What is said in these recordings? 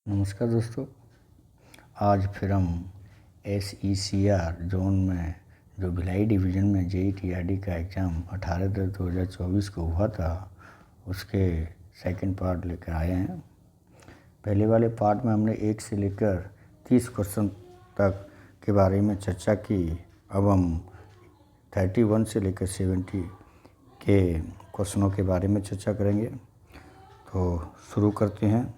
नमस्कार दोस्तों। आज फिर हम SECR जोन में जो भिलाई डिवीज़न में JEE-TRD का एग्ज़ाम 18/10/2024 को हुआ था उसके सेकंड पार्ट लेकर आए हैं। पहले वाले पार्ट में हमने 1 से लेकर 30 क्वेश्चन तक के बारे में चर्चा की। अब हम 31 से लेकर 70 के क्वेश्चनों के बारे में चर्चा करेंगे। तो शुरू करते हैं।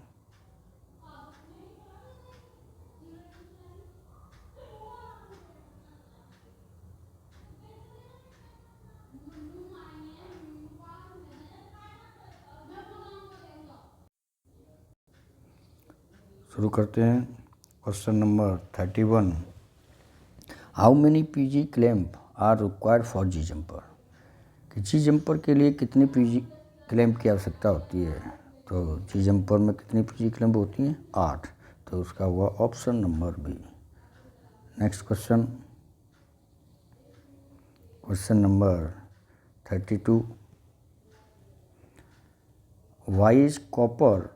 Question number 31। How many PG clamp are required for G jumper? कि जी जंपर के लिए कितने PG क्लैम्प की आवश्यकता होती है? तो जी जंपर में कितनी PG क्लैम्प होती हैं? 8। तो उसका हुआ option number B. Next question number 32। Why is copper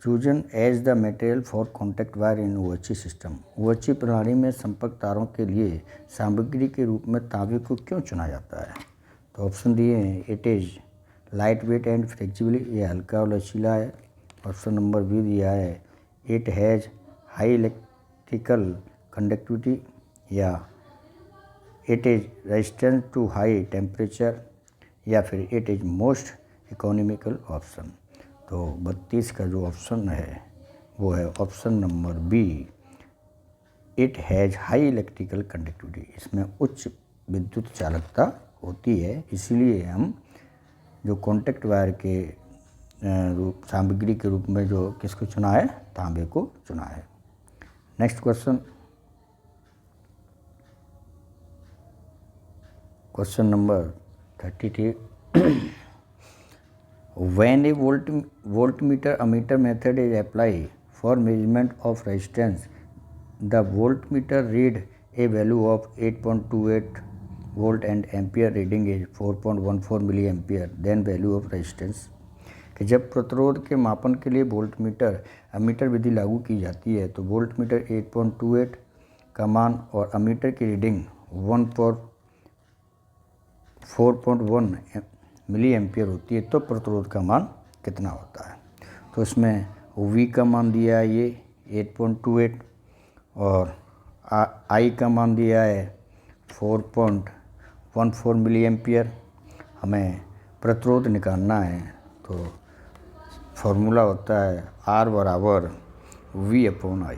chosen as the material for contact wire in OHE system? OHE प्रणाली में संपर्क तारों के लिए सामग्री के रूप में तांबे को क्यों चुना जाता है? तो ऑप्शन दिए हैं, it is light weight and flexible, ये हल्का और लचीला है। ऑप्शन नंबर बी दिया है, it has high electrical conductivity, या it is resistant to high temperature, या फिर it is most economical option. तो 32 का जो ऑप्शन है वो है option number B, it has high electrical conductivity. इसमें उच्च विद्युत चालकता होती है, इसीलिए हम जो कॉन्टैक्ट वायर के सामग्री के रूप में जो किसको चुना है? तांबे को चुना है। Next question number 33। When a voltmeter ammeter method is applied for measurement of resistance, the voltmeter read a value of 8.28 volt and ampere reading is 4.14 milliampere. Then value of resistance। कि जब प्रतिरोध के मापन के लिए वोल्टमीटर अमीटर विधि लागू की जाती है तो वोल्टमीटर 8.28 का मान और अमीटर की रीडिंग 4.1 मिली एम्पियर होती है, तो प्रतिरोध का मान कितना होता है? तो इसमें V का मान दिया है ये 8.28 और I का मान दिया है 4.14 मिली एम्पियर। हमें प्रतिरोध निकालना है तो फॉर्मूला होता है R बराबर V/I।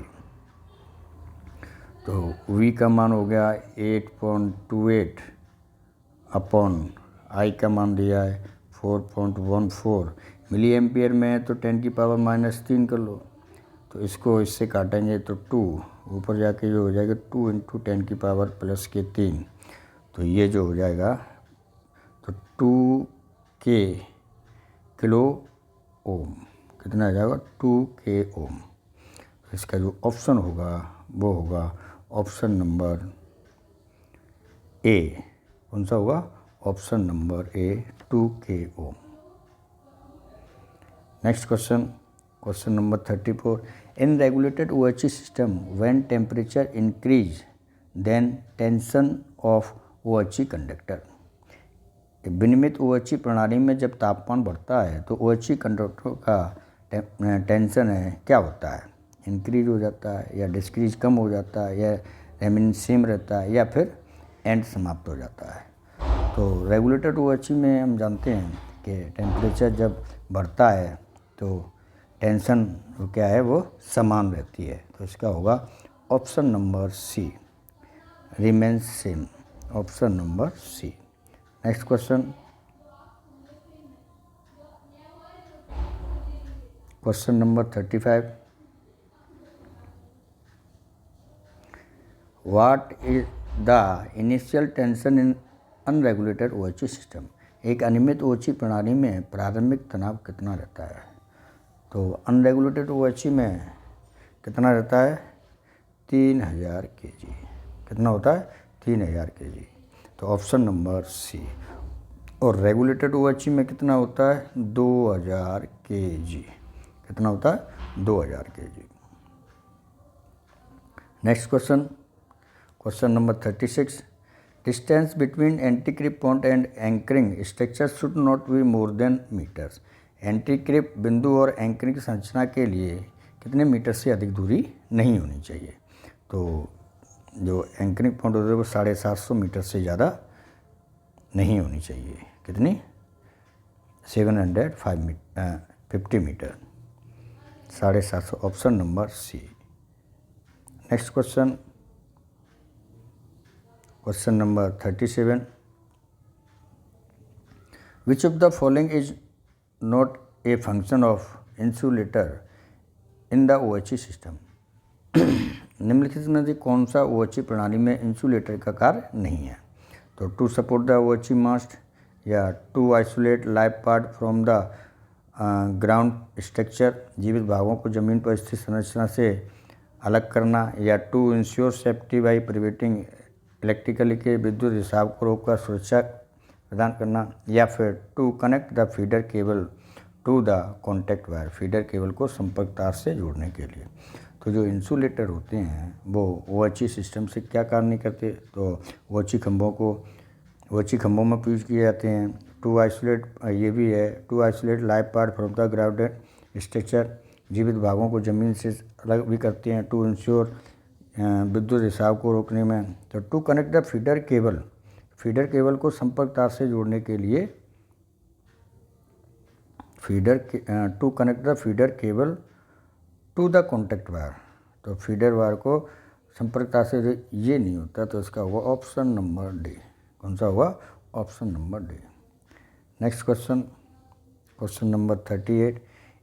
तो V का मान हो गया 8.28 अपॉन I का मान दिया है 4.14 मिली एम्पियर में है, तो 10⁻³ कर लो। तो इसको इससे काटेंगे तो 2 ऊपर जाके जो हो जाएगा 2 × 10⁻+3। तो ये जो हो जाएगा तो 2K किलो ओम। कितना आ जाएगा? 2K ओम। तो इसका जो ऑप्शन होगा वो होगा ऑप्शन नंबर ए। कौन सा होगा? Option number A, 2K ohm. Next question number 34। In regulated OHE system when temperature increase then tension of OHE conductor. विनियमित OHE प्रणाली में जब तापमान बढ़ता है तो OHE कंडक्टर का टेंशन है क्या होता है? इंक्रीज हो जाता है, या डिस्क्रीज कम हो जाता है, या रेमिन सेम रहता है, या फिर एंड समाप्त हो जाता है? तो रेगुलेटेड OHE में हम जानते हैं कि टेम्परेचर जब बढ़ता है तो टेंशन क्या है वो समान रहती है। तो इसका होगा option number C, remains same. Option number C. Next question number 35। What is the initial tension in unregulated OHE system? एक अनियमित OHE प्रणाली में प्रारंभिक तनाव कितना रहता है? तो अनरेगुलेटेड OHE में कितना रहता है? 3000 kg। कितना होता है? 3000 kg। तो ऑप्शन नंबर सी। और रेगुलेटेड OHE में कितना होता है? 2000 kg। कितना होता है? 2000 kg। Next question, question number 36, distance between anti creep point and anchoring structure should not be more than meters. Anti creep बिंदु और एंकरिंग संरचना के लिए कितने मीटर से अधिक दूरी नहीं होनी चाहिए। तो जो एंकरिंग पॉइंट होता है वो 750 मीटर से ज़्यादा नहीं होनी चाहिए। कितनी? 750 metre, 750, option number C. Next question, question number 37, which of the following is not a function of insulator in the OHE system. निम्नलिखित में से कौन सा OHE प्रणाली में इंसुलेटर का कार्य नहीं है। तो to support the OHE mast, या to isolate live part from the ground structure, जीवित भागों को जमीन पर स्थित संरचना से अलग करना, या to ensure safety by preventing electrically के विद्युत रिसाव को रोककर सुरक्षा प्रदान करना, या फिर to connect the feeder cable to the contact wire, feeder cable को संपर्क तार से जोड़ने के लिए। तो जो इंसुलेटर होते हैं वो OHE सिस्टम से क्या कार्य नहीं करते। तो OHE खंभों में यूज किए जाते हैं। टू आइसोलेट, ये भी है, to isolate live part from the grounded structure, जीवित भागों को जमीन से अलग भी करते हैं। टू इंश्योर, विद्युत रिसाव को रोकने में। तो to connect the feeder cable को संपर्क तार से जोड़ने के लिए, to connect the feeder cable to the contact wire. तो फीडर वायर को संपर्क तार से ये नहीं होता, तो इसका होगा ऑप्शन नंबर डी। कौन सा होगा? Option number D. Next question, question number 38,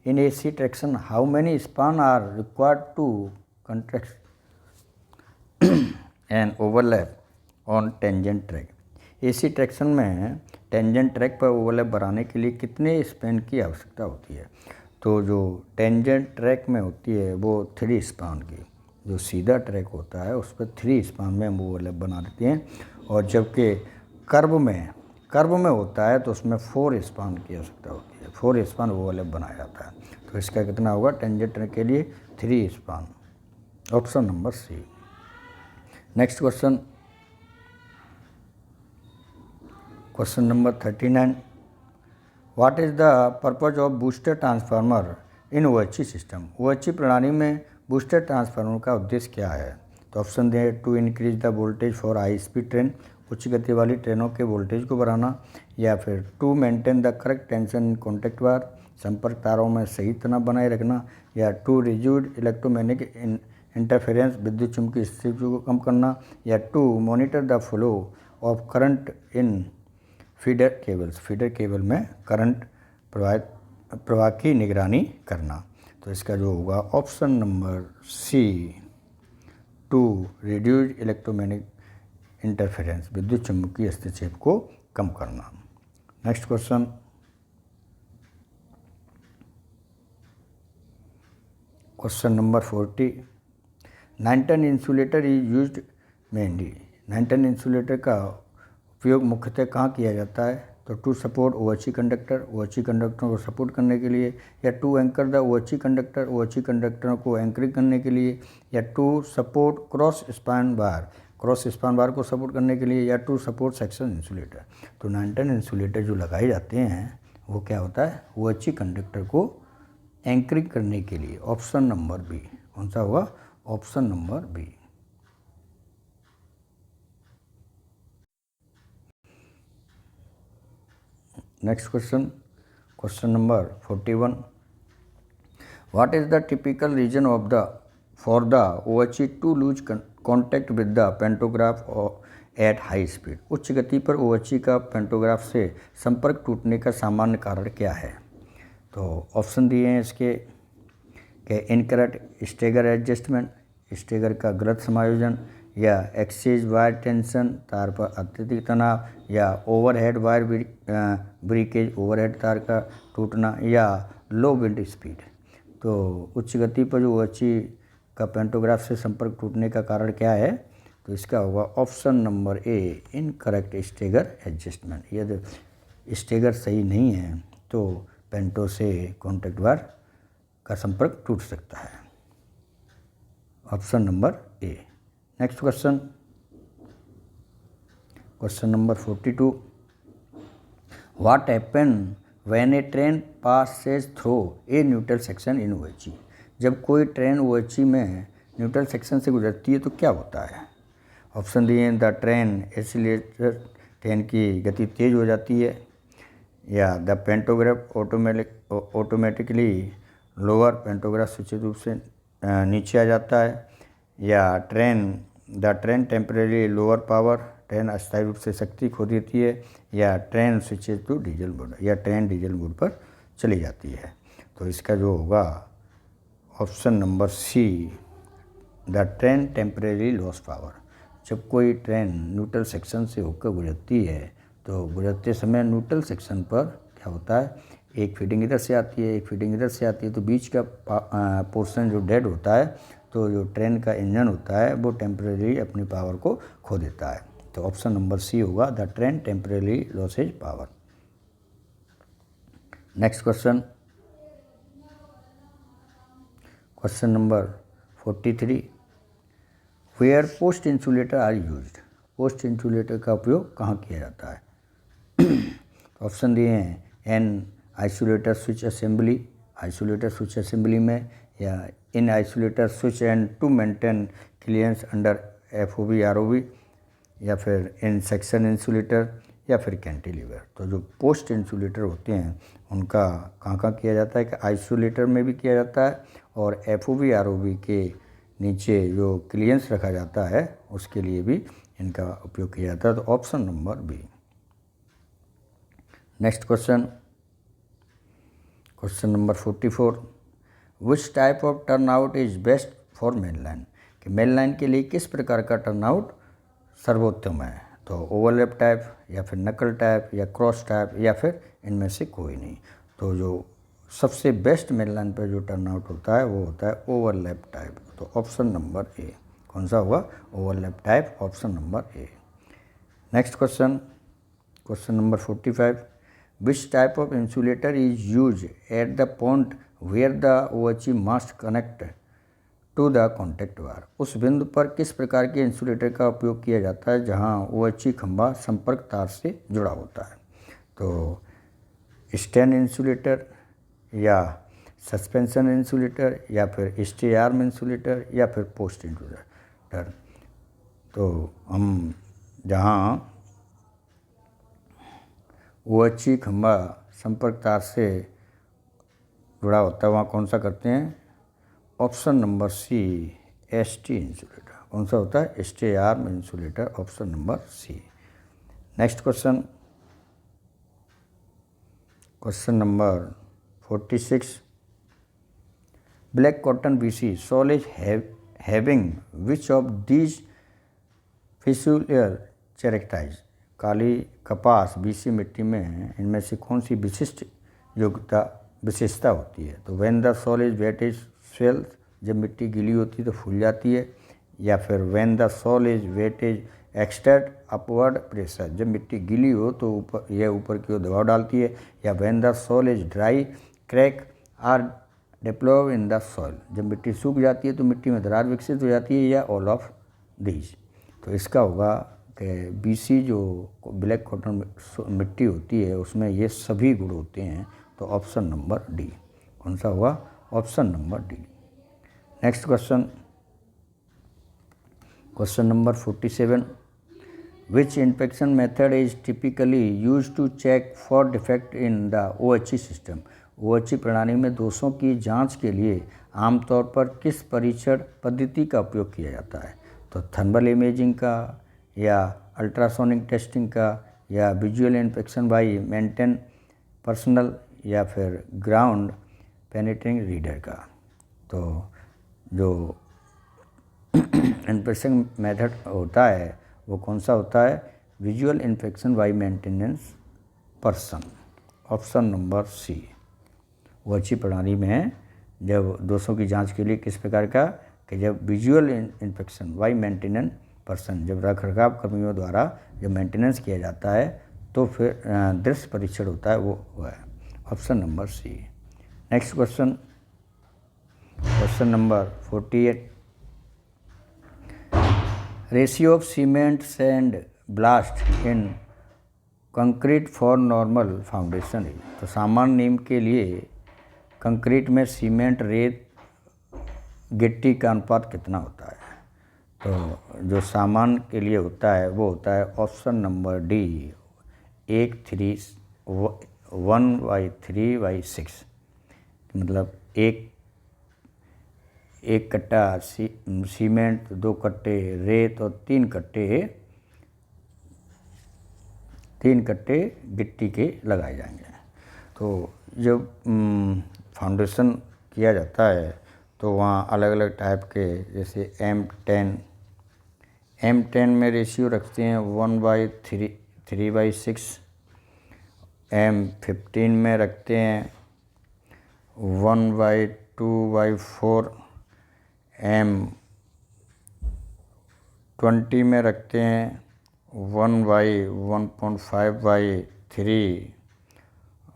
in AC traction how many span are required to contract and overlap on tangent track. AC traction में टेंजेंट ट्रैक पर ओवरलैप बनाने के लिए कितने स्पैन की आवश्यकता होती है। तो जो टेंजेंट ट्रैक में होती है वो 3 स्पान की, जो सीधा ट्रैक होता है उस पर 3 स्पान में हम ओवरलैप बना देते हैं, और जबकि कर्व में होता है तो उसमें 4 स्पान की आवश्यकता होती है, 4 स्पान ओवरलैप बनाया जाता है। तो इसका कितना होगा टेंजेंट ट्रैक के लिए? 3 span, option number C. Next question, question number 39, what is the purpose of booster transformer in OHE system. OHE प्रणाली में बूस्टर ट्रांसफार्मर का उद्देश्य क्या है। तो ऑप्शन दे, to increase the voltage for high speed train, उच्च गति वाली ट्रेनों के वोल्टेज को बढ़ाना, या फिर to maintain the correct tension in contact wire, संपर्क तारों में सही तनाव बनाए रखना, या टू रिड्यूस इलेक्ट्रोमैग्नेटिक इंटरफेरेंस, विद्युत चुम्बकीय स्थिति को कम करना, या to monitor the flow of current in feeder cable में करंट प्रवाह की निगरानी करना। तो इसका जो होगा option number C, to reduce electromagnetic interference, विद्युत चुम्बकीय हस्तक्षेप को कम करना। Next question, question number 40, 9-ton insulator is used mainly. 9-ton insulator का उपयोग मुख्यतः कहाँ किया जाता है। तो टू सपोर्ट OHE कंडक्टरों को सपोर्ट करने के लिए, या टू एंकर द OHE कंडक्टरों को एंकरिंग करने के लिए, या टू सपोर्ट क्रॉस स्पान बार को सपोर्ट करने के लिए, या टू सपोर्ट सेक्शन इंसुलेटर। तो 9-ton इंसुलेटर जो लगाए जाते हैं वो क्या होता है, OHE कंडक्टर को एंकरिंग करने के लिए। Option number B. कौन सा होगा? Option number B. Next question, question number 41, what is the typical reason of the for the OHE to lose contact with the pantograph at high speed. उच्च गति पर OHE का पेंटोग्राफ से संपर्क टूटने का सामान्य कारण क्या है। तो ऑप्शन दिए हैं इसके कि इनकरेक्ट स्टेगर एडजस्टमेंट, स्टेगर का गलत समायोजन, या एक्सेज वायर टेंशन, तार पर अत्यधिक तनाव, या ओवरहेड वायर ब्रेकेज, ओवरहेड तार का टूटना, या लो विंड स्पीड। तो उच्च गति पर जो OHE का पेंटोग्राफ से संपर्क टूटने का कारण क्या है। तो इसका होगा ऑप्शन नंबर ए, इनकरेक्ट स्टेगर एडजस्टमेंट। यदि स्टेगर सही नहीं है तो पेंटो से कॉन्टैक्ट वायर का संपर्क टूट सकता है। Option number A. Next question, question number 42, what happen when A train Passage through a neutral section in OHE? जब कोई ट्रेन OHE में न्यूट्रल सेक्शन से गुजरती है तो क्या होता है? ऑप्शन दिए, द ट्रेन एक्सीलरेटर, ट्रेन की गति तेज हो जाती है, या the pantograph automatically lower, pantograph सूचित रूप से नीचे आ जाता है, या the train temporary lower power, train अस्थायी रूप से शक्ति खो देती है, या train switches to diesel mode, या ट्रेन डीजल मोड पर चली जाती है। तो इसका जो होगा option number C, the train temporary loss power. जब कोई ट्रेन न्यूट्रल सेक्शन से होकर गुजरती है तो गुजरते समय न्यूट्रल सेक्शन पर क्या होता है, एक फीडिंग इधर से आती है, एक फीडिंग इधर से आती है, तो बीच का पोर्शन जो डेड होता है, तो जो ट्रेन का इंजन होता है वो टेम्परेरी अपनी पावर को खो देता है। तो ऑप्शन नंबर सी होगा, the train temporary losses power. Next question, question number 43, where post insulator are used? Post insulator का उपयोग कहाँ किया जाता है? ऑप्शन दिए हैं, an isolator switch assembly, isolator switch assembly में, या in isolator switch and to maintain clearance under FOB ROB, या फिर इन सेक्शन इंसुलेटर, या फिर कैंटिलीवर। तो जो पोस्ट इंसुलेटर होते हैं उनका कहाँ कहाँ किया जाता है कि आइसोलेटर में भी किया जाता है, और FOB ROB के नीचे जो क्लियरेंस रखा जाता है उसके लिए भी इनका उपयोग किया जाता है। तो option number B. Next question, question number 44, which type of turnout is best for main line? कि मेन लाइन के लिए किस प्रकार का टर्नआउट सर्वोत्तम है? तो ओवरलैप टाइप, या फिर नकल टाइप, या क्रॉस टाइप, या फिर इनमें से कोई नहीं। तो जो सबसे बेस्ट मेन लाइन पर जो टर्नआउट होता है वो होता है ओवरलैप टाइप। तो ऑप्शन नंबर ए। कौन सा होगा? Overlap type, option number A. Next question, question number 45, which type of insulator is use at the point where the OHE must connect to the contact wire? उस बिंदु पर किस प्रकार के इंसुलेटर का उपयोग किया जाता है जहां OHE खंभा संपर्क तार से जुड़ा होता है? तो स्टैंड इंसुलेटर, या सस्पेंशन इंसुलेटर, या फिर स्टे आर्म इंसुलेटर, या फिर पोस्ट इंसुलेटर। तो हम जहाँ OHE खंभा संपर्क तार से जुड़ा होता है वहाँ कौन सा करते हैं? Option number C, ST insulator. कौन सा होता है? Stay arm insulator, option number C. Next question, question number 46, black cotton BC soil is having which of these peculiar characteristics? काली कपास BC मिट्टी में इनमें से कौन सी विशेषता होती है? तो when the soil is wet it swells, जब मिट्टी गीली होती है तो फूल जाती है, या फिर when the soil is wet it exert upward pressure, जब मिट्टी गीली हो तो ऊपर की ओर दबाव डालती है, या when the soil is dry crack are develop in the soil, जब मिट्टी सूख जाती है तो मिट्टी में दरार विकसित हो जाती है, या ऑल ऑफ दीज। तो इसका होगा कि BC जो ब्लैक कॉटन मिट्टी होती है उसमें ये सभी गुण होते हैं। तो ऑप्शन नंबर डी। कौन सा होगा? Option number D. Next question, question number 47, which inspection method is typically use to check for defect in the OHE system? OHE प्रणाली में दोषों की जांच के लिए आमतौर पर किस परीक्षण पद्धति का उपयोग किया जाता है? तो थर्मल इमेजिंग का, या अल्ट्रासोनिक टेस्टिंग का, या visual inspection by maintain personal, या फिर ग्राउंड पेनिट्रेटिंग रीडर का। तो जो इंस्पेक्शन मेथड होता है वो कौन सा होता है? Visual inspection by maintenance person, option number C. OHE प्रणाली में जब दोषों की जांच के लिए किस प्रकार का? कि जब visual inspection by maintenance person, जब रखरखाव कर्मियों द्वारा जब मेंटेनेंस किया जाता है तो फिर दृश्य परीक्षण होता है, वो है option number C. Next question, question number 48, ratio of cement sand ballast in concrete for normal foundation. तो सामान्य नींव के लिए कंक्रीट में सीमेंट रेत गिट्टी का अनुपात कितना होता है? तो जो सामान्य के लिए होता है वो होता है ऑप्शन नंबर डी, 1/3/6। मतलब एक कट्टा सीमेंट, 2 कट्टे रेत और 3 कट्टे गिट्टी के लगाए जाएंगे। तो जब फाउंडेशन किया जाता है तो वहाँ अलग अलग टाइप के, जैसे M10 में रेशियो रखते हैं 1/3/6, M15 में रखते हैं 1/2/4, M20 में रखते हैं 1/1.5/3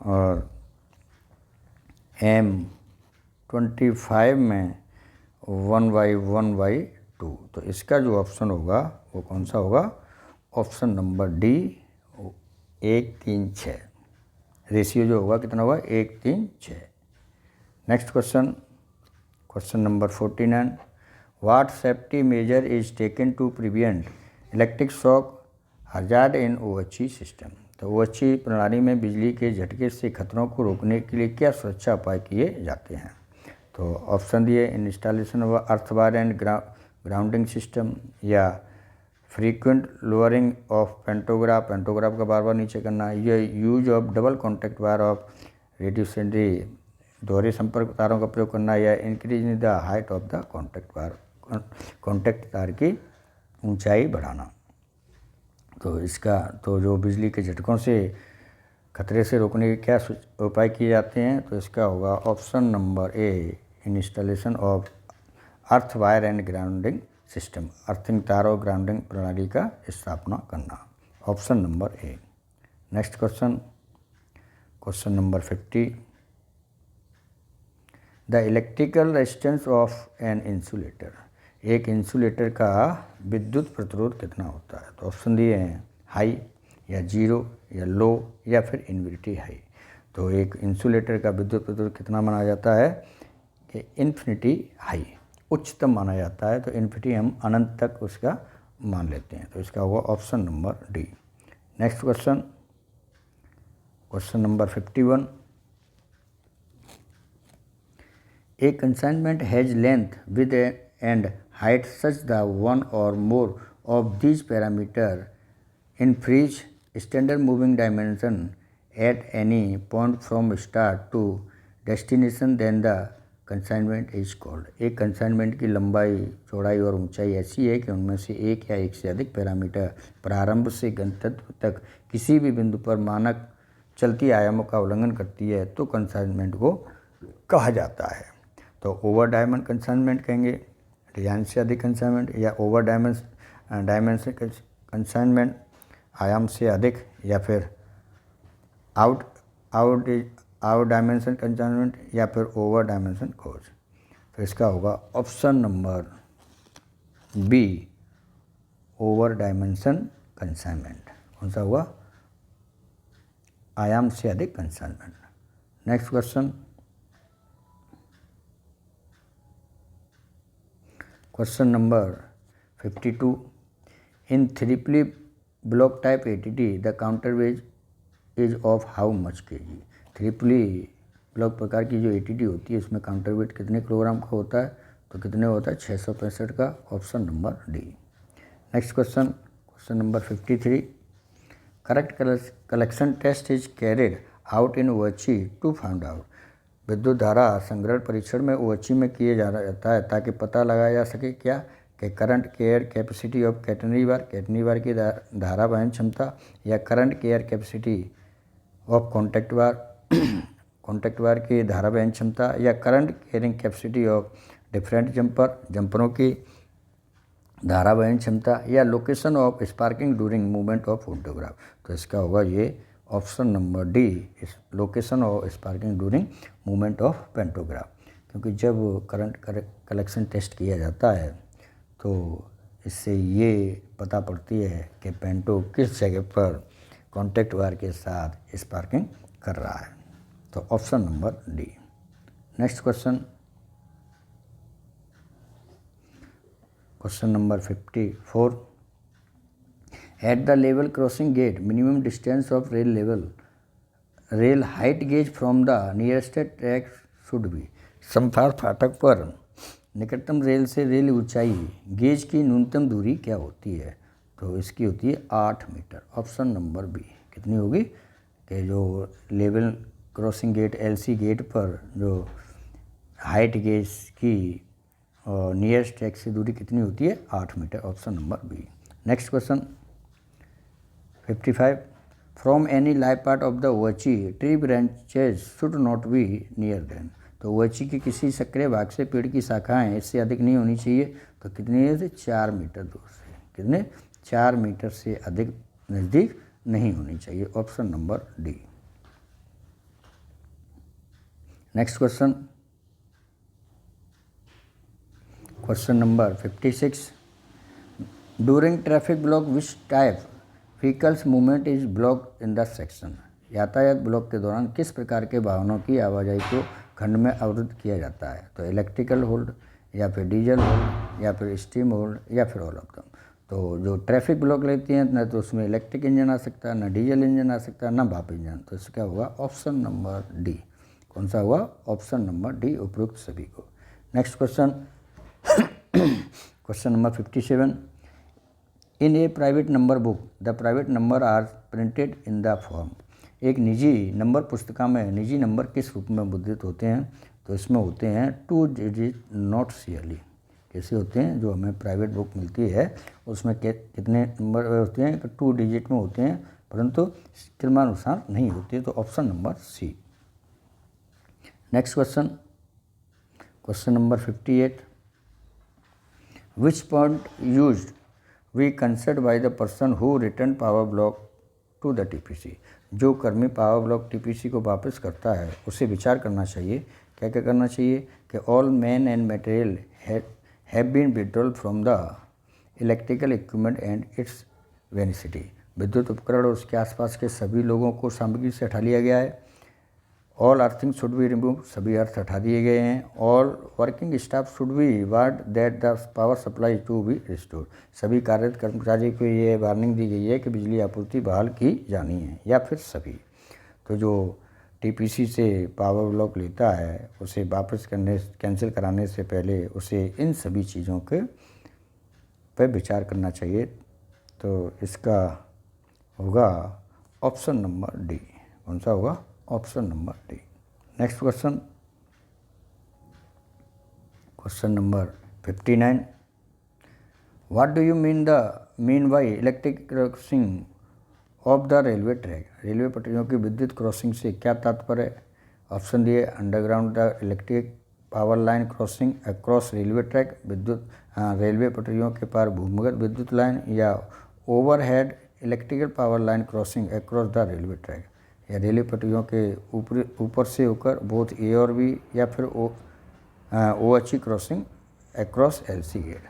और M25 में 1/1/2। तो इसका जो ऑप्शन होगा वो कौन सा होगा? Option number D, 1:3:6। रेशियो जो होगा कितना होगा? 1:3:6। Next question number 49, what safety measure is taken to prevent electric shock hazard in OHE system. तो OHE प्रणाली में बिजली के झटके से खतरों को रोकने के लिए क्या सुरक्षा उपाय किए जाते हैं? तो ऑप्शन दिए, installation of earth wire and grounding system, या फ्रीक्वेंट लोअरिंग ऑफ पेंटोग्राफ का बार बार नीचे करना, या use of double contact wire of रेडियोसेंडरी, दोहरे संपर्क तारों का प्रयोग करना, या increasing the height of the contact तार की ऊंचाई बढ़ाना। तो जो बिजली के झटकों से खतरे से रोकने के क्या उपाय किए जाते हैं? तो इसका होगा option number A, installation of earth wire and grounding system, earthing तार और ग्राउंडिंग प्रणाली का स्थापना करना, option number A. Next question number 50, the electrical resistance of an insulator. एक इंसुलेटर का विद्युत प्रतिरोध कितना होता है? तो ऑप्शन दिए हैं, हाई या 0 या लो या फिर इन्फिनिटी हाई। तो एक इंसुलेटर का विद्युत प्रतिरोध कितना माना जाता है? कि इन्फिनिटी हाई, उच्चतम माना जाता है। तो इन्फिनिटी हम अनंत तक उसका मान लेते हैं। तो इसका होगा option number D. Next question number 51, A consignment has length, width and height such that one or more of these parameters infringe standard moving dimension at any point from start to destination, then the consignment is called। एक consignment की लंबाई, चौड़ाई और ऊंचाई ऐसी है कि उनमें से एक या एक से अधिक पैरामीटर प्रारंभ से गंतव्य तक किसी भी बिंदु पर मानक चलती आयामों का उल्लंघन करती है तो कंसाइनमेंट को कहा जाता है। तो ओवर डायमेंशन कंसाइनमेंट कहेंगे, डिजाइन से अधिक कंसाइनमेंट, या ओवर डायमेंशन कंसाइनमेंट, आयाम से अधिक, या फिर आउट डायमेंशन कंसाइनमेंट, या फिर ओवर डायमेंशन कोज। तो इसका होगा option number B, over dimension consignment. कौन सा हुआ? आयाम से अधिक consignment. Next question number 52, in three pulley block type ATD the counter weight is of how much kg। Three pulley block प्रकार की जो ATD होती है उसमें काउंटर वेट कितने किलोग्राम का होता है? तो कितने होता है? 665 का, option number D. Next question number 53, current collection test is carried out in OHE to find out. विद्युत धारा संग्रहण परीक्षण में OHE में किए जाता है ताकि पता लगाया जा सके क्या? कि current care capacity of catenary की धारा वहन क्षमता, या current care capacity of contact wire की धारा वहन क्षमता, या current carrying capacity of different जंपरों की धारा वहन क्षमता, या location of sparking during movement of photograph. तो इसका होगा ये option number D, location of sparking during movement of pantograph. क्योंकि जब करंट कलेक्शन टेस्ट किया जाता है तो इससे ये पता पड़ती है कि पेंटो किस जगह पर कॉन्टैक्ट वायर के साथ स्पार्किंग कर रहा है। तो option number D. Next question, question number 54। At the level crossing gate minimum distance of rail height gauge from the nearest track should be. समपार फाटक पर निकटतम रेल से रेल ऊंचाई गेज की न्यूनतम दूरी क्या होती है? तो इसकी होती है 8 मीटर। Option number B. कितनी होगी कि जो level crossing gate LC gate पर जो हाइट गेज की नियरेस्ट ट्रैक से दूरी कितनी होती है? 8 meter. Option number B. Next question 55। From any live part of the ओवची tree branches should not be near them. तो ओवची के किसी सक्रिय भाग से पेड़ की शाखाएं इससे अधिक नहीं होनी चाहिए। तो कितनी है? 4 मीटर दूर से। कितने? 4 मीटर से अधिक नज़दीक नहीं होनी चाहिए। Option number D. Next question, question number 56। During traffic block which type vehicles movement is block in the section. यातायात ब्लॉक के दौरान किस प्रकार के वाहनों की आवाजाही को खंड में अवरुद्ध किया जाता है? तो इलेक्ट्रिकल होल्ड, या फिर डीजल होल्ड, या फिर स्टीम होल्ड, या फिर ऑल ऑफ दम। तो जो ट्रैफिक ब्लॉक लेती हैं ना तो उसमें इलेक्ट्रिक इंजन आ सकता है, ना डीजल इंजन आ सकता है, ना भाप इंजन। तो इसका क्या होगा? Option number D. कौन सा हुआ? ऑप्शन नंबर डी, उपयुक्त सभी को। Next question, question number 57। In a private number book the private number are printed in the form. एक निजी नंबर पुस्तिका में निजी नंबर किस रूप में मुद्रित होते हैं? तो इसमें होते हैं 2 डिजिट नॉट सीरियली। कैसे होते हैं? जो हमें प्राइवेट बुक मिलती है उसमें कितने नंबर होते हैं? 2 डिजिट में होते हैं, परंतु क्रमानुसार नहीं होते। तो option number C. Next question, question number 58। Which point used we considered by the person who return power block to the TPC. जो कर्मी पावर ब्लॉक टीपीसी को वापस करता है उसे विचार करना चाहिए। क्या क्या करना चाहिए? कि all man and material have been withdrawal from the electrical equipment and its वेनिसिटी। विद्युत उपकरण और उसके आसपास के सभी लोगों को सामग्री से हटा लिया गया है। All earthing should be remove, सभी अर्थ हटा दिए गए हैं। All working staff should be warned that the power supply to be restore. सभी कार्यरत कर्मचारी को ये वार्निंग दी गई है कि बिजली आपूर्ति बहाल की जानी है, या फिर सभी। तो जो टीपीसी से पावर ब्लॉक लेता है उसे वापस कैंसिल कराने से पहले उसे इन सभी चीज़ों के पर विचार करना चाहिए। तो इसका होगा ऑप्शन नंबर डी। कौन सा होगा? Option number D. Next question, question number 59। What do you mean by electric crossing of the railway track. Railway पटरियों की विद्युत क्रॉसिंग से क्या तात्पर्य है? ऑप्शन दिए underground the electric power line crossing across railway track, विद्युत रेलवे पटरियों के पार भूमिगत विद्युत लाइन, या overhead electrical power line crossing across the railway track, या रेलवे पटरियों के ऊपर से होकर बोथ ए और बी, या फिर OHE crossing across LC gate.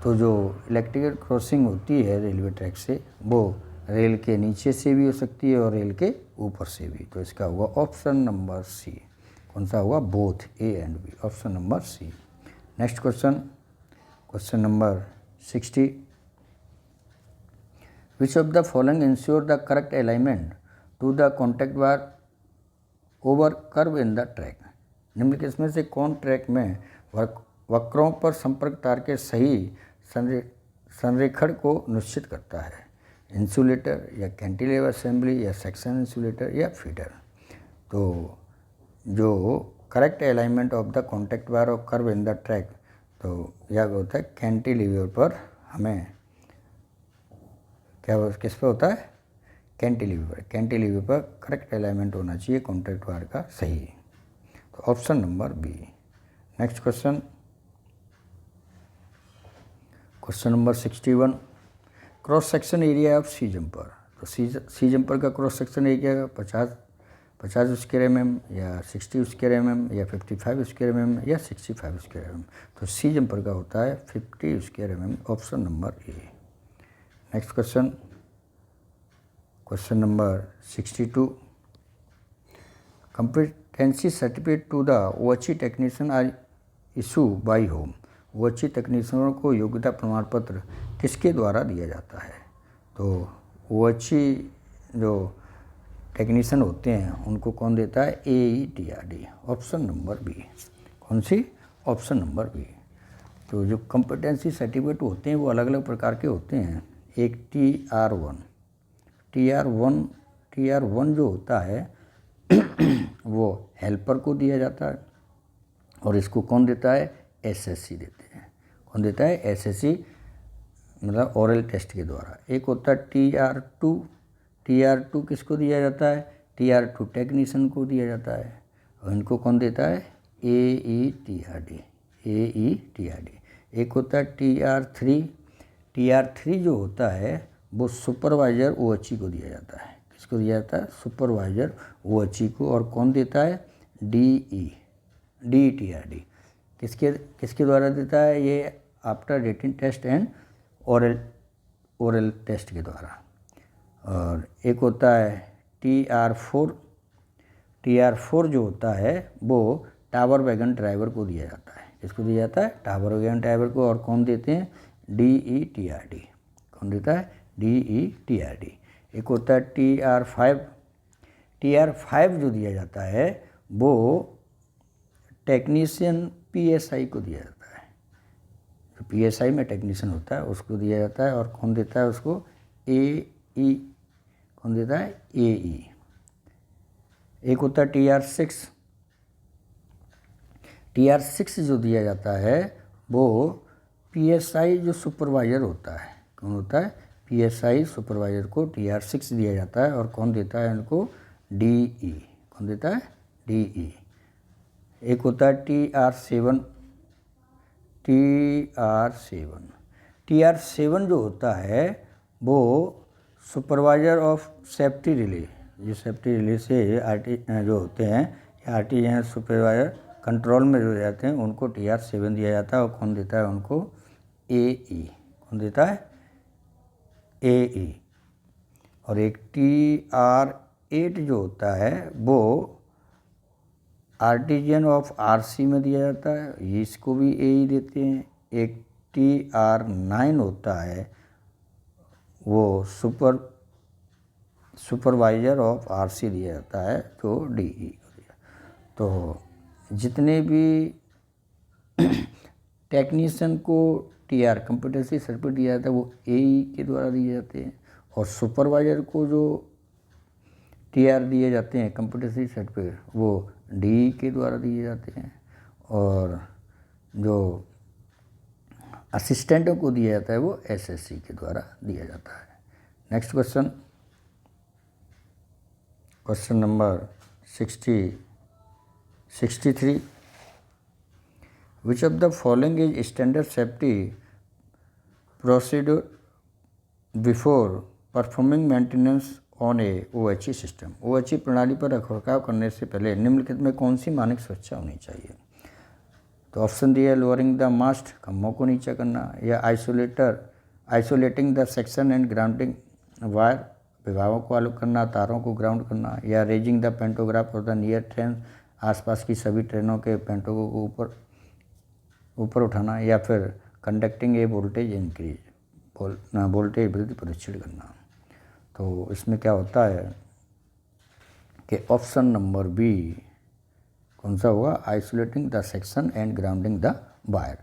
तो जो इलेक्ट्रिकल क्रॉसिंग होती है रेलवे ट्रैक से वो रेल के नीचे से भी हो सकती है और रेल के ऊपर से भी। तो इसका होगा ऑप्शन नंबर सी। कौन सा होगा? Both A and B. Option number C. Next question, question number 60। Which of the following ensure the correct alignment to the contact wire over curve in the track. निम्नलिखित में से कौन ट्रैक में वक्रों पर संपर्क तार के सही संरेखण को निश्चित करता है? इंसुलेटर, या कैंटिलीवर असेंबली, या सेक्शन इंसुलेटर, या फीडर। तो जो correct alignment of the contact wire और कर्व इन द ट्रैक, तो यह होता है कैंटिलीवर पर। हमें क्या किस पे होता है? कैंटिलीवर। कैंटिलीवर पर करेक्ट अलाइनमेंट होना चाहिए कॉन्टैक्ट वायर का सही। तो option number B. Next question, question number 61। Cross section area of C jumper. तो सी जंपर का cross section area 50 50 square mm या 60 स्क्वायर mm या 55 स्क्वायर mm या 65 स्क्वायर mm। तो सी जंपर का होता है 50 square mm, option number A. Next question, question number 62। Competency certificate to the OHE technician are issue by whom. ओएचई टेक्नीशियनों को योग्यता प्रमाण पत्र किसके द्वारा दिया जाता है? तो ओएचई जो टेक्नीशियन होते हैं उनको कौन देता है? AETRD, option number B. कौन सी? Option number B. तो जो कंपिटेंसी सर्टिफिकेट होते हैं वो अलग अलग प्रकार के होते हैं। एक TR1 जो होता है वो हेल्पर को दिया जाता है और इसको कौन देता है? SSC देते हैं। कौन देता है? SSC, मतलब ओरल टेस्ट के द्वारा। एक होता है TR2 किसको दिया जाता है? TR2 टेक्नीशियन को दिया जाता है और इनको कौन देता है? AETRD। एक होता है TR3 जो होता है वो सुपरवाइजर OHE को दिया जाता है। किसको दिया जाता है? सुपरवाइजर OHE को। और कौन देता है? DETRD। किसके द्वारा देता है? ये after written test and oral test के द्वारा। और एक होता है TR4 जो होता है वो टावर वैगन ड्राइवर को दिया जाता है। किसको दिया जाता है? टावर वैगन ड्राइवर को। और कौन देते हैं? DETRD। कौन देता है? DETRD। एक होता है TR5 जो दिया जाता है वो टेक्नीशियन PSI को दिया जाता है। जो PSI में टेक्नीशियन होता है उसको दिया जाता है। और कौन देता है उसको? AE। कौन देता है? AE। एक होता है TR6 जो दिया जाता है वो PSI जो सुपरवाइजर होता है। कौन होता है? PSI सुपरवाइजर को TR6 दिया जाता है। और कौन देता है इनको? DE। कौन देता है? DE। एक होता है TR7 जो होता है वो सुपरवाइजर ऑफ सेफ्टी रिले। जो सेफ्टी रिले से जो होते हैं आर्टिजन सुपरवाइजर कंट्रोल में जो जाते हैं उनको TR7 दिया जाता है। और कौन देता है उनको? AE। कौन देता है? AE। और एक TR8 जो होता है वो आर्टिजन ऑफ RC में दिया जाता है, इसको भी AE देते हैं। एक TR9 होता है वो सुपरवाइजर ऑफ RC दिया जाता है तो DE। तो जितने भी टेक्नीशियन को TR कंपिटेंसी सर्टिफिकेट दिया जाता है वो AE के द्वारा दिए जाते हैं। और सुपरवाइजर को जो TR दिए जाते हैं कंपिटेंसी सर्टिफिकेट वो DE के द्वारा दिए जाते हैं। और जो असिस्टेंटों को दिया जाता है वो SSC के द्वारा दिया जाता है। Next question, question number 63। Which of the following is standard safety procedure before performing maintenance on A OHE system. OHE प्रणाली पर रखरखाव करने से पहले निम्नलिखित में कौन सी मानक सुरक्षा होनी चाहिए? तो ऑप्शन दिया है लोअरिंग द मास्ट, खम्भों को नीचा करना, या isolating the section and grounding wire, विभागों को अलग करना, तारों को ग्राउंड करना, या raising the pantograph of the near train, आसपास की सभी ट्रेनों के पेंटोगो को ऊपर उठाना, या फिर कंडक्टिंग ए वोल्टेज इंक्रीज, वोल्टेज वृद्धि परीक्षण करना। तो इसमें क्या होता है कि ऑप्शन नंबर बी कौन सा होगा? Isolating the section and grounding the wire,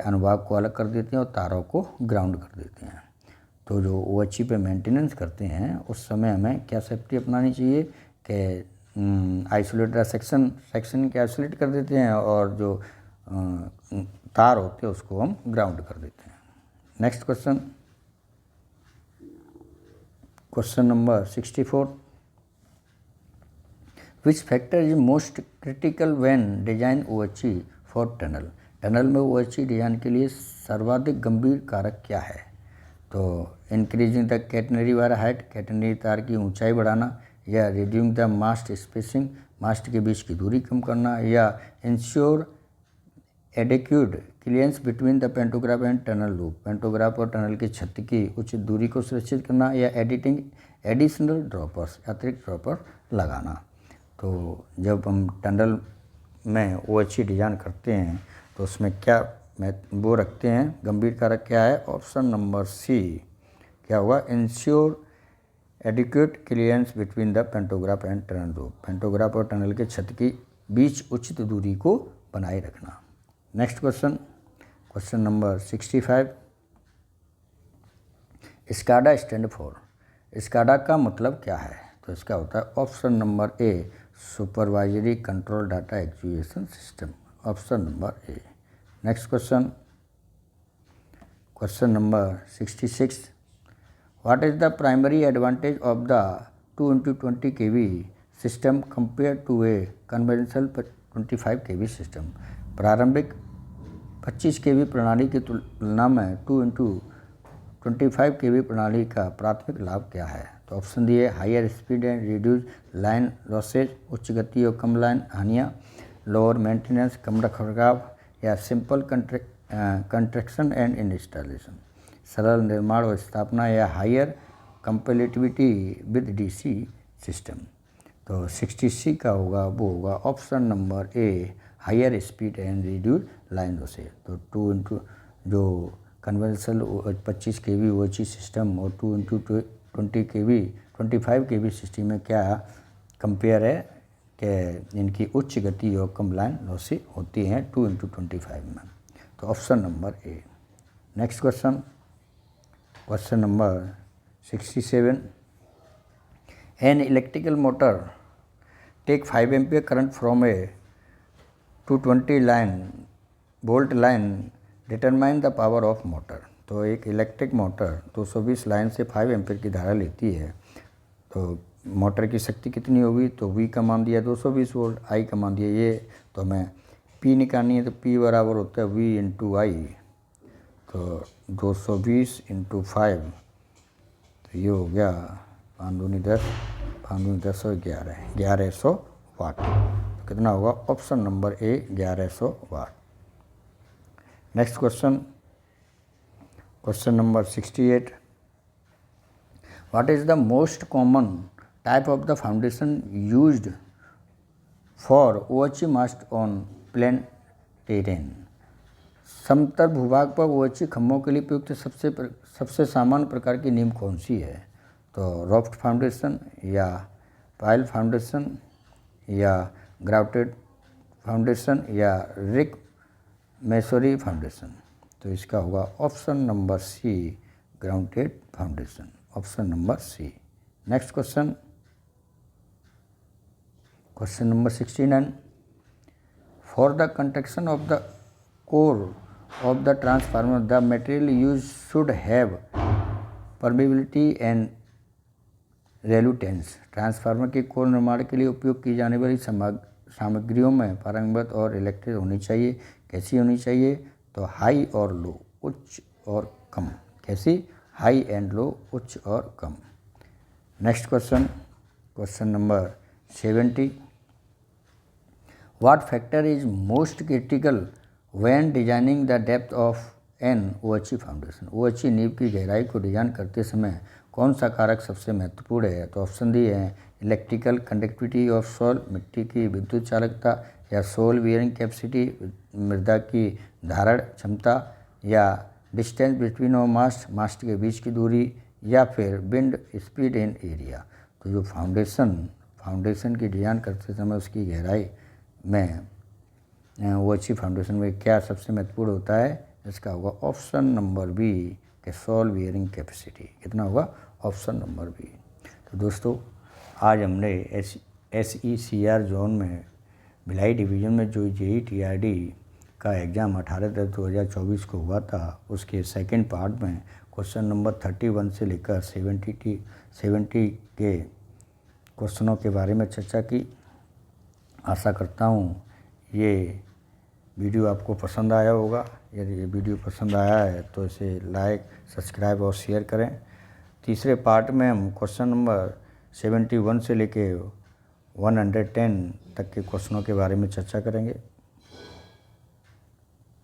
अनुभाग को अलग कर देते हैं और तारों को ग्राउंड कर देते हैं। तो जो OHE पे मेंटेनेंस करते हैं उस समय हमें क्या सेफ्टी अपनानी चाहिए कि आइसोलेट द सेक्शन के आइसोलेट कर देते हैं और जो तार होते हैं उसको हम ग्राउंड कर देते हैं। Next question, question number 64। Which factor is most critical when design OHE for tunnel. Tunnel में OHE डिजाइन के लिए सर्वाधिक गंभीर कारक क्या है? तो increasing the catenary wire height, catenary तार की ऊंचाई बढ़ाना, या रिड्यूसिंग द मास्ट स्पेसिंग, मास्ट के बीच की दूरी कम करना, या ensure adequate clearance between the pantograph and tunnel roof, pantograph और टनल की छत की उचित दूरी को सुनिश्चित करना, या एडिटिंग एडिशनल ड्रॉपर्स, अतिरिक्त ड्रॉपर लगाना। तो जब हम टनल में OHE डिज़ाइन करते हैं तो उसमें क्या वो रखते हैं, गंभीर कारक क्या है, ऑप्शन नंबर सी क्या होगा, ensure adequate clearance between the pantograph and tunnel roof, pantograph और टनल के छत के बीच उचित दूरी को बनाए रखना। Next question, question number 65, SCADA stand for, SCADA का मतलब क्या है, तो इसका होता है option number A supervisory control data acquisition system, option number A. Next question, question number 66, what is the primary advantage of the 2x20 kV system compare to a conventional 25 kV system, प्रारंभिक 25 kV प्रणाली की तुलना में 2x25 kV प्रणाली का प्राथमिक लाभ क्या है, तो ऑप्शन दिए higher speed and reduce line losses, उच्च गति और कम लाइन हानियाँ, लोअर मेंटेनेंस कम रखरखाव, या सिंपल कंस्ट्रक्शन एंड इंस्टॉलेशन, सरल निर्माण और स्थापना, या higher compatibility with DC system. तो 60C का होगा वो होगा option number A higher speed and reduce line losses. तो 2 जो कन्वेंशनल 25 kV OHE सिस्टम और 2x20 kV 25 kV सिस्टम में क्या कंपेयर है कि इनकी उच्च गति और कम लाइन लॉसेज होती हैं 2x25 में, तो option number A. Next question, question number 67, an electrical motor take 5 ampere current from a 220 volt line, determine the power of motor. तो एक इलेक्ट्रिक मोटर 220 लाइन से 5 एम्पियर की धारा लेती है, तो मोटर की शक्ति कितनी होगी, तो V का मान दिया 220 वोल्ट, I का मान दिया ये, तो हमें P निकालनी है, तो P बराबर होता है V इंटू आई, तो 220 इंटू 5, तो ये हो गया 5 दूनी 10, 5 दूनी 10 और 1100 वाट, तो कितना होगा, option number A 1100 watt. Next question, question number 68, what is the most common type of the foundation used for OHE mast on plain terrain, समतल भूभाग पर OHE खंभों के लिए प्रयुक्त सबसे सामान्य प्रकार की नींव कौन सी है, तो रॉफ्ट फाउंडेशन, या पाइल फाउंडेशन, या ग्राउटेड फाउंडेशन, या रिक मेसोरी फाउंडेशन। तो इसका होगा option number C grouted foundation, option number C. Next question, question number 69, for the construction of the core of the transformer the material use should have permeability and reluctance, transformer के core निर्माण के लिए उपयोग की जाने वाली सामग्रियों में पारंगत और इलेक्ट्रिक होनी चाहिए, कैसी होनी चाहिए, तो हाई और लो, उच्च और कम, कैसी, हाई एंड लो, उच्च और कम। Next question, question number 70, what factor is most critical when designing the depth of an OHE foundation, OHE नींव की गहराई को डिजाइन करते समय कौन सा कारक सबसे महत्वपूर्ण है, तो ऑप्शन दिए हैं इलेक्ट्रिकल कंडक्टिविटी ऑफ सॉइल, मिट्टी की विद्युत चालकता, या सोल बियरिंग कैपेसिटी, मृदा की धारण क्षमता, या डिस्टेंस बिटवीन ऑफ मास्ट, मास्ट के बीच की दूरी, या फिर विंड स्पीड इन एरिया। तो जो फाउंडेशन की डिजाइन करते समय उसकी गहराई में OHE फाउंडेशन में क्या सबसे महत्वपूर्ण होता है, इसका होगा ऑप्शन नंबर बी के सोल बियरिंग कैपेसिटी, कितना होगा, ऑप्शन नंबर बी। तो दोस्तों आज हमने SECR जोन में भिलाई डिवीज़न में जो JEE TRD का एग्ज़ाम 18/10/2024 को हुआ था, उसके सेकंड पार्ट में क्वेश्चन नंबर 31 से लेकर 70 के क्वेश्चनों के बारे में चर्चा की। आशा करता हूँ ये वीडियो आपको पसंद आया होगा। यदि ये वीडियो पसंद आया है तो इसे लाइक, सब्सक्राइब और शेयर करें। तीसरे पार्ट में हम क्वेश्चन नंबर 71 से लेके 110 तक के क्वेश्चनों के बारे में चर्चा करेंगे।